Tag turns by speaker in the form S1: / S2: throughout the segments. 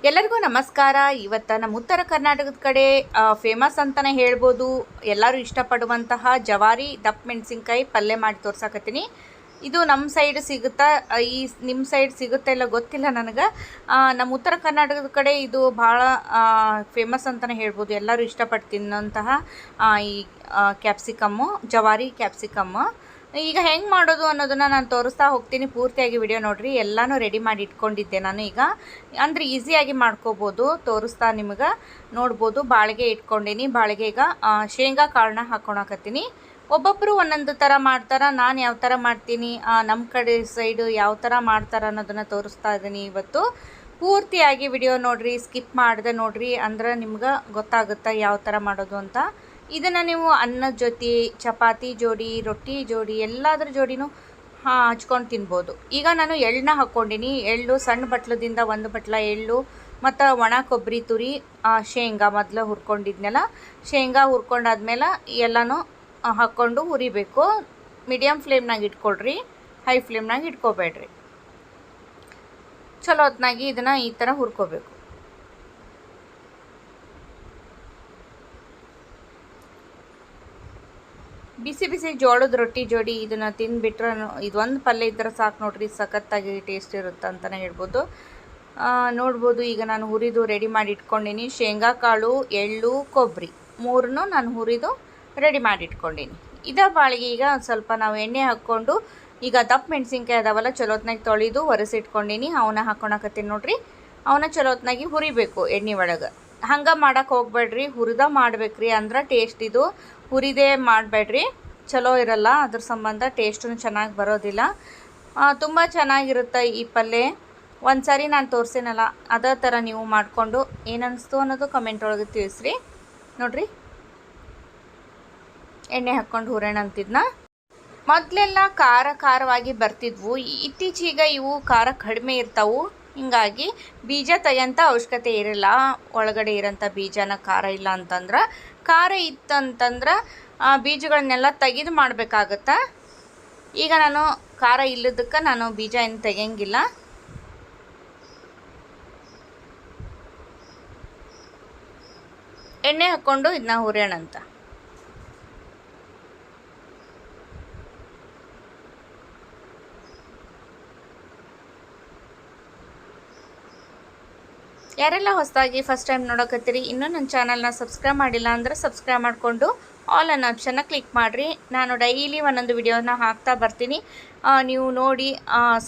S1: ಎಲ್ಲರಿಗೂ ನಮಸ್ಕಾರ. ಇವತ್ತು ನಮ್ಮ ಉತ್ತರ ಕರ್ನಾಟಕದ ಕಡೆ ಫೇಮಸ್ ಅಂತಲೇ ಹೇಳ್ಬೋದು. ಎಲ್ಲರೂ ಇಷ್ಟಪಡುವಂತಹ ಜವಾರಿ ದಪ್ಪ ಮೆಣಸಿನ್ಕಾಯಿ ಪಲ್ಯ ಮಾಡಿ ತೋರ್ಸಾಕತ್ತೀನಿ. ಇದು ನಮ್ಮ ಸೈಡ್ ಸಿಗುತ್ತಾ, ಈ ನಿಮ್ಮ ಸೈಡ್ ಸಿಗುತ್ತೆ ಇಲ್ಲ ಗೊತ್ತಿಲ್ಲ ನನಗೆ. ನಮ್ಮ ಉತ್ತರ ಕರ್ನಾಟಕದ ಕಡೆ ಇದು ಭಾಳ ಫೇಮಸ್ ಅಂತಲೇ ಹೇಳ್ಬೋದು. ಎಲ್ಲರೂ ಇಷ್ಟಪಟ್ಟು ತಿನ್ನೋಂತಹ ಈ ಕ್ಯಾಪ್ಸಿಕಮ್ಮು, ಜವಾರಿ ಕ್ಯಾಪ್ಸಿಕಮ್ಮು. ಈಗ ಹೆಂಗೆ ಮಾಡೋದು ಅನ್ನೋದನ್ನು ನಾನು ತೋರಿಸ್ತಾ ಹೋಗ್ತೀನಿ. ಪೂರ್ತಿಯಾಗಿ ವಿಡಿಯೋ ನೋಡಿರಿ. ಎಲ್ಲನೂ ರೆಡಿ ಮಾಡಿ ಇಟ್ಕೊಂಡಿದ್ದೆ ನಾನು. ಈಗ ಅಂದರೆ ಈಸಿಯಾಗಿ ಮಾಡ್ಕೋಬೋದು. ತೋರಿಸ್ತಾ ನಿಮಗೆ ನೋಡ್ಬೋದು. ಬಾಳಿಗೆ ಇಟ್ಕೊಂಡೀನಿ. ಬಾಳಿಗೆಗ ಶೇಂಗಾ ಕಾಳನ್ನ ಹಾಕ್ಕೊಳಕತ್ತೀನಿ. ಒಬ್ಬೊಬ್ಬರು ಒಂದೊಂದು ಥರ ಮಾಡ್ತಾರೆ. ನಾನು ಯಾವ ಥರ ಮಾಡ್ತೀನಿ, ನಮ್ಮ ಕಡೆ ಸೈಡು ಯಾವ ಥರ ಮಾಡ್ತಾರೆ ಅನ್ನೋದನ್ನು ತೋರಿಸ್ತಾ ಇದ್ದೀನಿ ಇವತ್ತು. ಪೂರ್ತಿಯಾಗಿ ವಿಡಿಯೋ ನೋಡಿರಿ, ಸ್ಕಿಪ್ ಮಾಡದೆ ನೋಡಿರಿ, ಅಂದ್ರೆ ನಿಮ್ಗೆ ಗೊತ್ತಾಗುತ್ತೆ ಯಾವ ಥರ ಮಾಡೋದು ಅಂತ. ಇದನ್ನು ನೀವು ಅನ್ನದ ಜೊತೆ, ಚಪಾತಿ ಜೋಡಿ, ರೊಟ್ಟಿ ಜೋಡಿ, ಎಲ್ಲದರ ಜೋಡಿನೂ ಹಚ್ಕೊಂಡು ತಿನ್ಬೋದು. ಈಗ ನಾನು ಎಳ್ಳನ್ನ ಹಾಕ್ಕೊಂಡಿನಿ. ಎಳ್ಳು ಸಣ್ಣ ಬಟ್ಲದಿಂದ ಒಂದು ಬಟ್ಲ ಎಳ್ಳು ಮತ್ತು ಒಣ ಕೊಬ್ಬರಿ ತುರಿ, ಶೇಂಗಾ ಮೊದಲು ಹುರ್ಕೊಂಡಿದ್ನೆಲ್ಲ ಶೇಂಗಾ ಹುರ್ಕೊಂಡಾದ್ಮೇಲೆ ಎಲ್ಲನೂ ಹಾಕ್ಕೊಂಡು ಹುರಿಬೇಕು. ಮೀಡಿಯಮ್ ಫ್ಲೇಮ್ನಾಗ ಇಟ್ಕೊಳ್ರಿ, ಹೈ ಫ್ಲೇಮ್ನಾಗ ಇಟ್ಕೋಬೇಡ್ರಿ. ಚಲೋ ಹೊತ್ನಾಗಿ ಇದನ್ನು ಈ ಥರ ಹುರ್ಕೋಬೇಕು. ಬಿಸಿ ಬಿಸಿ ಜೋಳದ ರೊಟ್ಟಿ ಜೋಡಿ ಇದನ್ನು ತಿಂದುಬಿಟ್ರೆ ಇದೊಂದು ಪಲ್ಯ ಇದ್ರೆ ಸಾಕು ನೋಡ್ರಿ, ಸಖತ್ತಾಗಿ ಟೇಸ್ಟ್ ಇರುತ್ತೆ ಅಂತಲೇ ಹೇಳ್ಬೋದು. ನೋಡ್ಬೋದು. ಈಗ ನಾನು ಹುರಿದು ರೆಡಿ ಮಾಡಿ ಇಟ್ಕೊಂಡೀನಿ. ಶೇಂಗಾ ಕಾಳು, ಎಳ್ಳು, ಕೊಬ್ಬರಿ ಮೂರನ್ನು ನಾನು ಹುರಿದು ರೆಡಿ ಮಾಡಿ ಇಟ್ಕೊಂಡೀನಿ. ಇದೇ ಬಾಳಿಗೆ ಈಗ ಸ್ವಲ್ಪ ನಾವು ಎಣ್ಣೆ ಹಾಕ್ಕೊಂಡು, ಈಗ ದಪ್ಪ ಮೆಣಸಿನ್ಕಾಯಿ ಅದಾವಲ್ಲ ಚಲೋತ್ನಾಗಿ ತೊಳೆದು ಒರೆಸಿಟ್ಕೊಂಡೀನಿ. ಅವನ್ನ ಹಾಕ್ಕೊಳಕತ್ತೀನಿ ನೋಡ್ರಿ. ಅವನ್ನ ಚಲೋತ್ನಾಗಿ ಹುರಿಬೇಕು ಎಣ್ಣೆ ಒಳಗೆ. ಹಂಗೆ ಮಾಡೋಕೆ ಹೋಗ್ಬೇಡ್ರಿ, ಹುರಿದ ಮಾಡ್ಬೇಕ್ರಿ, ಅಂದ್ರೆ ಟೇಸ್ಟ್ ಇದು. ಹುರಿದೇ ಮಾಡಬೇಡ್ರಿ, ಚಲೋ ಇರಲ್ಲ. ಅದ್ರ ಸಂಬಂಧ ಟೇಸ್ಟೂ ಚೆನ್ನಾಗಿ ಬರೋದಿಲ್ಲ. ತುಂಬ ಚೆನ್ನಾಗಿರುತ್ತೆ ಈ ಪಲ್ಯ. ಒಂದು ಸಾರಿ ನಾನು ತೋರಿಸಿನಲ್ಲ, ಅದೇ ಥರ ನೀವು ಮಾಡಿಕೊಂಡು ಏನನ್ನಿಸ್ತು ಅನ್ನೋದು ಕಮೆಂಟ್ ಒಳಗೆ ತಿಳಿಸ್ರಿ. ನೋಡಿರಿ, ಎಣ್ಣೆ ಹಾಕ್ಕೊಂಡು ಹುರೋಣ ಅಂತಿದ್ನ. ಮೊದಲೆಲ್ಲ ಖಾರವಾಗಿ ಬರ್ತಿದ್ವು. ಇತ್ತೀಚೆಗೆ ಇವು ಖಾರ ಕಡಿಮೆ ಇರ್ತಾವೆ. ಹಿಂಗಾಗಿ ಬೀಜ ತೆಗೆಯಂಥ ಅವಶ್ಯಕತೆ ಇರಲ್ಲ. ಒಳಗಡೆ ಇರೋಂಥ ಬೀಜನ ಖಾರ ಇಲ್ಲ ಅಂತಂದ್ರೆ, ಖಾರ ಇತ್ತಂತಂದ್ರೆ ಬೀಜಗಳನ್ನೆಲ್ಲ ತೆಗೆದು ಮಾಡಬೇಕಾಗತ್ತೆ. ಈಗ ನಾನು ಖಾರ ಇಲ್ಲದಕ್ಕೆ ನಾನು ಬೀಜ ಏನು ತೆಗೆಯಂಗಿಲ್ಲ. ಎಣ್ಣೆ ಹಾಕ್ಕೊಂಡು ಇದನ್ನ ಹುರಿಯೋಣ ಅಂತ. ಯಾರೆಲ್ಲ ಹೊಸದಾಗಿ ಫಸ್ಟ್ ಟೈಮ್ ನೋಡೋಕತ್ತೀರಿ, ಇನ್ನೂ ನನ್ನ ಚಾನಲ್ನ ಸಬ್ಸ್ಕ್ರೈಬ್ ಮಾಡಿಲ್ಲ ಅಂದರೆ ಸಬ್ಸ್ಕ್ರೈಬ್ ಮಾಡಿಕೊಂಡು ಆಲ್ ಅನ್ನೋ ಆಪ್ಷನ್ನ ಕ್ಲಿಕ್ ಮಾಡಿರಿ. ನಾನು ಡೈಲಿ ಒಂದೊಂದು ವಿಡಿಯೋನ ಹಾಕ್ತಾ ಬರ್ತೀನಿ. ನೀವು ನೋಡಿ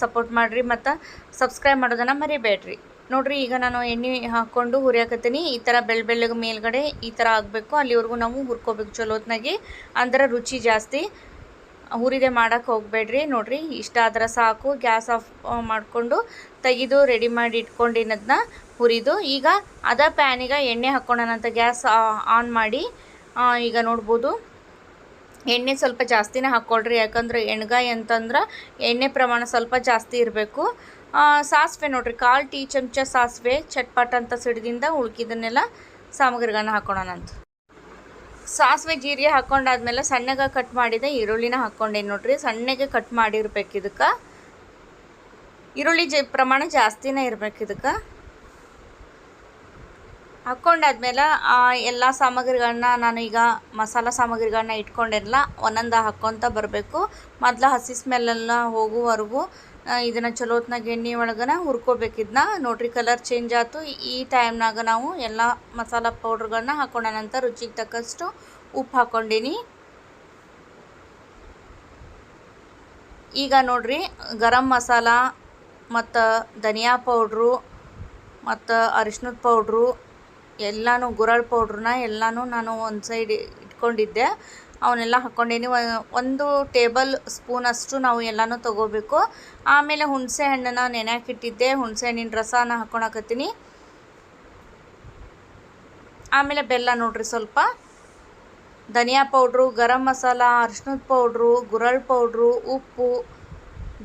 S1: ಸಪೋರ್ಟ್ ಮಾಡಿರಿ ಮತ್ತು ಸಬ್ಸ್ಕ್ರೈಬ್ ಮಾಡೋದನ್ನು ಮರಿಬೇಡ್ರಿ. ನೋಡಿರಿ, ಈಗ ನಾನು ಎಣ್ಣೆ ಹಾಕ್ಕೊಂಡು ಹುರಿಯಾಕತ್ತೀನಿ. ಈ ಥರ ಬೆಳ್ಳಗೆ ಮೇಲ್ಗಡೆ ಈ ಥರ ಆಗಬೇಕು. ಅಲ್ಲಿವರೆಗೂ ನಾವು ಹುರ್ಕೋಬೇಕು ಚಲೋತ್ನಾಗಿ, ಅಂದ್ರೆ ರುಚಿ ಜಾಸ್ತಿ. ಹುರಿದೆ ಮಾಡೋಕ್ಕೆ ಹೋಗಬೇಡ್ರಿ. ನೋಡಿರಿ, ಇಷ್ಟ ಆದ್ರೆ ಸಾಕು. ಗ್ಯಾಸ್ ಆಫ್ ಮಾಡಿಕೊಂಡು ತೆಗೆದು ರೆಡಿ ಮಾಡಿ ಇಟ್ಕೊಂಡಿನದನ್ನ ಹುರಿದು, ಈಗ ಅದ ಪ್ಯಾನಿಗೆ ಎಣ್ಣೆ ಹಾಕ್ಕೊಳ್ಳೋಣಂತ ಗ್ಯಾಸ್ ಆನ್ ಮಾಡಿ. ಈಗ ನೋಡ್ಬೋದು, ಎಣ್ಣೆ ಸ್ವಲ್ಪ ಜಾಸ್ತಿನೇ ಹಾಕ್ಕೊಳ್ರಿ. ಯಾಕಂದ್ರೆ ಎಣ್ಗಾಯಿ ಅಂತಂದ್ರೆ ಎಣ್ಣೆ ಪ್ರಮಾಣ ಸ್ವಲ್ಪ ಜಾಸ್ತಿ ಇರಬೇಕು. ಸಾಸಿವೆ ನೋಡಿರಿ, 1/4 ಟೀ ಚಮಚ ಸಾಸಿವೆ ಚಟ್ಪಟ್ ಅಂತ ಸಿಡ್ದಿಂದ ಉಳ್ಕಿದನ್ನೆಲ್ಲ ಸಾಮಗ್ರಿಗಳನ್ನ ಹಾಕ್ಕೊಳ್ಳೋಣಂತ. ಸಾಸಿವೆ ಜೀರಿಗೆ ಹಾಕ್ಕೊಂಡಾದ್ಮೇಲೆ ಸಣ್ಣಗೆ ಕಟ್ ಮಾಡಿದ ಈರುಳ್ಳಿನ ಹಾಕ್ಕೊಂಡೇನು ನೋಡ್ರಿ. ಸಣ್ಣಗೆ ಕಟ್ ಮಾಡಿರ್ಬೇಕು ಇದಕ್ಕೆ. ಈರುಳ್ಳಿ ಪ್ರಮಾಣ ಜಾಸ್ತಿನೇ ಇರ್ಬೇಕು ಇದಕ್ಕೆ. ಹಾಕ್ಕೊಂಡಾದ್ಮೇಲೆ ಎಲ್ಲ ಸಾಮಗ್ರಿಗಳನ್ನ ನಾನು ಈಗ ಮಸಾಲ ಸಾಮಗ್ರಿಗಳನ್ನ ಇಟ್ಕೊಂಡೆಲ್ಲ ಒಂದೊಂದು ಹಾಕ್ಕೊತ ಬರಬೇಕು. ಮೊದಲು ಹಸಿ ಸ್ಮೆಲ್ಲೆಲ್ಲ ಹೋಗುವವರೆಗೂ ಇದನ್ನು ಚಲೋತ್ನಾಗ ಎಣ್ಣೆ ಒಳಗನ ಹುರ್ಕೋಬೇಕಿದ್ನ. ನೋಡ್ರಿ, ಕಲರ್ ಚೇಂಜ್ ಆಯ್ತು. ಈ ಟೈಮ್ನಾಗ ನಾವು ಎಲ್ಲ ಮಸಾಲ ಪೌಡ್ರ್ಗಳನ್ನ ಹಾಕ್ಕೊಂಡನಂತ ರುಚಿಗೆ ತಕ್ಕಷ್ಟು ಉಪ್ಪು ಹಾಕ್ಕೊಂಡೀನಿ. ಈಗ ನೋಡ್ರಿ, ಗರಂ ಮಸಾಲ ಮತ್ತು ಧನಿಯಾ ಪೌಡ್ರು ಮತ್ತು ಅರಿಶಿನದ ಪೌಡ್ರು ಎಲ್ಲನೂ, ಗುರಳ್ ಪೌಡ್ರನ್ನ ಎಲ್ಲನೂ ನಾನು ಒಂದು ಸೈಡ್ ಇಟ್ಕೊಂಡಿದ್ದೆ. ಅವನ್ನೆಲ್ಲ ಹಾಕ್ಕೊಂಡೇನಿ. 1 ಟೇಬಲ್ ಸ್ಪೂನಷ್ಟು ನಾವು ಎಲ್ಲನೂ ತೊಗೋಬೇಕು. ಆಮೇಲೆ ಹುಣಸೆ ಹಣ್ಣನ್ನು ನೆನೆಯಾಕಿಟ್ಟಿದ್ದೆ, ಹುಣಸೆ ಹಣ್ಣಿನ ರಸನ ಹಾಕ್ಕೊಳಕತ್ತೀನಿ. ಆಮೇಲೆ ಬೆಲ್ಲ ನೋಡ್ರಿ, ಸ್ವಲ್ಪ ಧನಿಯಾ powder, garam masala, ಅರಿಶಿನದ powder, ಗುರಳ್ powder, ಉಪ್ಪು,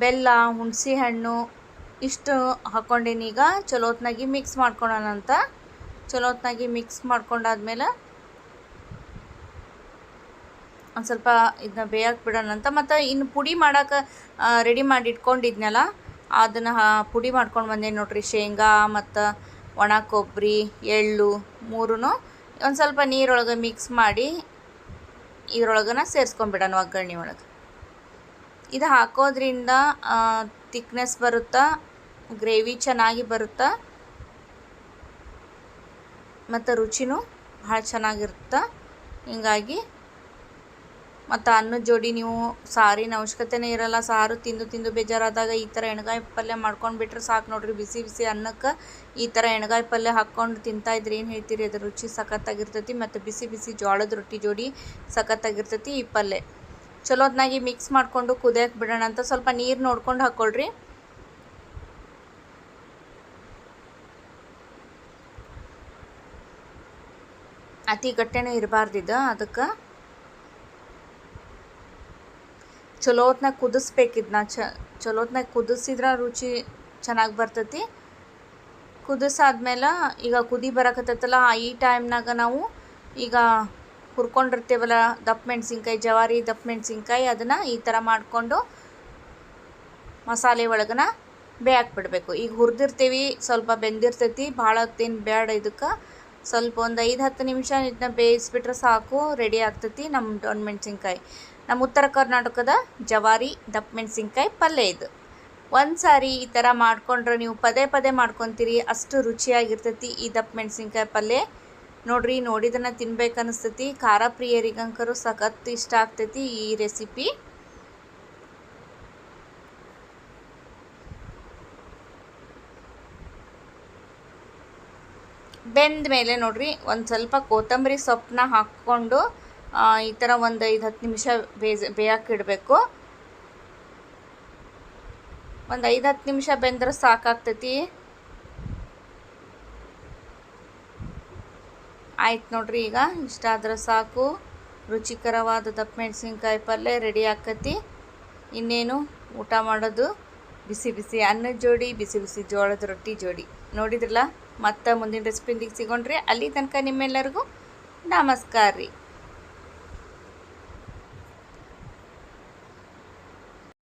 S1: ಬೆಲ್ಲ, ಹುಣಸೆ ಹಣ್ಣು ಇಷ್ಟು ಹಾಕ್ಕೊಂಡೀನಿ. ಈಗ ಚಲೋತ್ನಾಗಿ ಮಿಕ್ಸ್ ಮಾಡ್ಕೊಳ್ಳೋಣಂತ. ಚಲೋತ್ನಾಗಿ ಮಿಕ್ಸ್ ಮಾಡ್ಕೊಂಡಾದ್ಮೇಲೆ ಒಂದು ಸ್ವಲ್ಪ ಇದನ್ನ ಬೇಯಕ್ಕೆ ಬಿಡೋಣಂತ. ಮತ್ತು ಇನ್ನು ಪುಡಿ ಮಾಡೋಕೆ ರೆಡಿ ಮಾಡಿ ಇಟ್ಕೊಂಡಿದ್ನಲ್ಲ, ಅದನ್ನು ಪುಡಿ ಮಾಡ್ಕೊಂಡು ಬಂದೆ ನೋಡ್ರಿ. ಶೇಂಗಾ ಮತ್ತು ಒಣ ಕೊಬ್ಬರಿ, ಎಳ್ಳು ಮೂರೂ ಒಂದು ಸ್ವಲ್ಪ ನೀರೊಳಗೆ ಮಿಕ್ಸ್ ಮಾಡಿ ಇದ್ರೊಳಗನ ಸೇರಿಸ್ಕೊಂಬಿಡೋಣ ಒಗ್ಗರಣೆ ಒಳಗೆ. ಇದು ಹಾಕೋದ್ರಿಂದ ತಿಕ್ನೆಸ್ ಬರುತ್ತಾ, ಗ್ರೇವಿ ಚೆನ್ನಾಗಿ ಬರುತ್ತಾ, ಮತ್ತು ರುಚಿನೂ ಭಾಳ ಚೆನ್ನಾಗಿರುತ್ತೆ. ಹೀಗಾಗಿ ಮತ್ತು ಅನ್ನದ ಜೋಡಿ ನೀವು ಸಾರಿನ ಅವಶ್ಯಕತೆನೇ ಇರಲ್ಲ. ಸಾರು ತಿಂದು ತಿಂದು ಬೇಜಾರಾದಾಗ ಈ ಥರ ಎಣ್ಗಾಯಿ ಪಲ್ಯ ಮಾಡ್ಕೊಂಡು ಬಿಟ್ರೆ ಸಾಕು ನೋಡ್ರಿ. ಬಿಸಿ ಬಿಸಿ ಅನ್ನಕ್ಕೆ ಈ ಥರ ಎಣ್ಗಾಯಿ ಪಲ್ಯ ಹಾಕ್ಕೊಂಡು ತಿಂತಾಯಿದ್ರಿ ಏನು ಹೇಳ್ತೀರಿ, ಅದ್ರ ರುಚಿ ಸಖತ್ತಾಗಿರ್ತೈತಿ. ಮತ್ತು ಬಿಸಿ ಬಿಸಿ ಜೋಳದ ರೊಟ್ಟಿ ಜೋಡಿ ಸಖತ್ತಾಗಿರ್ತೈತಿ ಈ ಪಲ್ಯ. ಚಲೋತ್ನಾಗಿ ಮಿಕ್ಸ್ ಮಾಡಿಕೊಂಡು ಕುದಿಯಕ್ಕೆ ಬಿಡೋಣ ಅಂತ ಸ್ವಲ್ಪ ನೀರು ನೋಡ್ಕೊಂಡು ಹಾಕ್ಕೊಳ್ರಿ. ಅತಿ ಗಟ್ಟೆನೂ ಇರಬಾರ್ದಿದ್ದು, ಅದಕ್ಕೆ ಚಲೋತ್ನಾಗ ಕುದಿಸ್ಬೇಕು. ಇದನ್ನ ಚಲೋತ್ನಾಗ ಕುದಿಸಿದ್ರೆ ರುಚಿ ಚೆನ್ನಾಗಿ ಬರ್ತೈತಿ. ಕುದಿಸಾದ್ಮೇಲೆ ಈಗ ಕುದಿ ಬರಕತ್ತೈತಲ್ಲ, ಈ ಟೈಮ್ನಾಗ ನಾವು ಈಗ ಹುರ್ಕೊಂಡಿರ್ತೇವಲ್ಲ ದಪ್ಪ ಮೆಣಸಿನ್ಕಾಯಿ, ಜವಾರಿ ದಪ್ಪ ಮೆಣಸಿನ್ಕಾಯಿ, ಅದನ್ನು ಈ ಥರ ಮಾಡಿಕೊಂಡು ಮಸಾಲೆ ಒಳಗನ ಬೇಯಾಕ್ಬಿಡ್ಬೇಕು. ಈಗ ಹುರಿದಿರ್ತೀವಿ, ಸ್ವಲ್ಪ ಬೆಂದಿರ್ತೈತಿ, ಭಾಳ ಹೊತ್ತೇನು ಬೇಡ. ಇದಕ್ಕೆ ಸ್ವಲ್ಪ ಒಂದು 5-10 ನಿಮಿಷ ಇದನ್ನ ಬೇಯಿಸ್ಬಿಟ್ರೆ ಸಾಕು, ರೆಡಿ ಆಗ್ತೈತಿ ನಮ್ಮ ದೊಣ್ಣೆ ಮೆಣಸಿನ್ಕಾಯಿ. ನಮ್ಮ ಉತ್ತರ ಕರ್ನಾಟಕದ ಜವಾರಿ ದಪ್ಪ ಮೆಣಸಿನ್ಕಾಯಿ ಪಲ್ಯ ಇದು. ಒಂದು ಸಾರಿ ಈ ಥರ ಮಾಡ್ಕೊಂಡ್ರೆ ನೀವು ಪದೇ ಪದೇ ಮಾಡ್ಕೊತೀರಿ, ಅಷ್ಟು ರುಚಿಯಾಗಿರ್ತೈತಿ ಈ ದಪ್ಪ ಮೆಣಸಿನ್ಕಾಯಿ ಪಲ್ಯ. ನೋಡ್ರಿ, ನೋಡಿದನ್ನ ತಿನ್ಬೇಕು ಅನಿಸ್ತೈತಿ. ಖಾರ ಪ್ರಿಯರಿಗಂಕರು ಸಖತ್ ಇಷ್ಟ ಆಗ್ತೈತಿ ಈ ರೆಸಿಪಿ. ಬೆಂದ ಮೇಲೆ ನೋಡ್ರಿ, ಒಂದು ಸ್ವಲ್ಪ ಕೊತ್ತಂಬರಿ ಸೊಪ್ಪನ್ನ ಹಾಕ್ಕೊಂಡು ಈ ಥರ ಒಂದು 5-10 ನಿಮಿಷ ಬೇಯಕ್ಕಿಡಬೇಕು. ಒಂದು 5-10 ನಿಮಿಷ ಬೆಂದ್ರೆ ಸಾಕಾಗ್ತೈತಿ. ಆಯ್ತು ನೋಡ್ರಿ, ಈಗ ಇಷ್ಟ ಆದ್ರೆ ಸಾಕು. ರುಚಿಕರವಾದ ದಪ್ಪ ಮೆಣಸಿನ್ಕಾಯಿ ಪಲ್ಯ ರೆಡಿ ಆಕತಿ. ಇನ್ನೇನು ಊಟ ಮಾಡೋದು, ಬಿಸಿ ಬಿಸಿ ಅನ್ನದ ಜೋಡಿ, ಬಿಸಿ ಬಿಸಿ ಜೋಳದ ರೊಟ್ಟಿ ಜೋಡಿ. ನೋಡಿದ್ರಲ್ಲ, ಮತ್ತೆ ಮುಂದಿನ ರೆಸಿಪಿಂದಿಗೆ ಸಿಗೋಣ್ರಿ. ಅಲ್ಲಿ ತನಕ ನಿಮ್ಮೆಲ್ಲರಿಗೂ ನಮಸ್ಕಾರ ರೀ.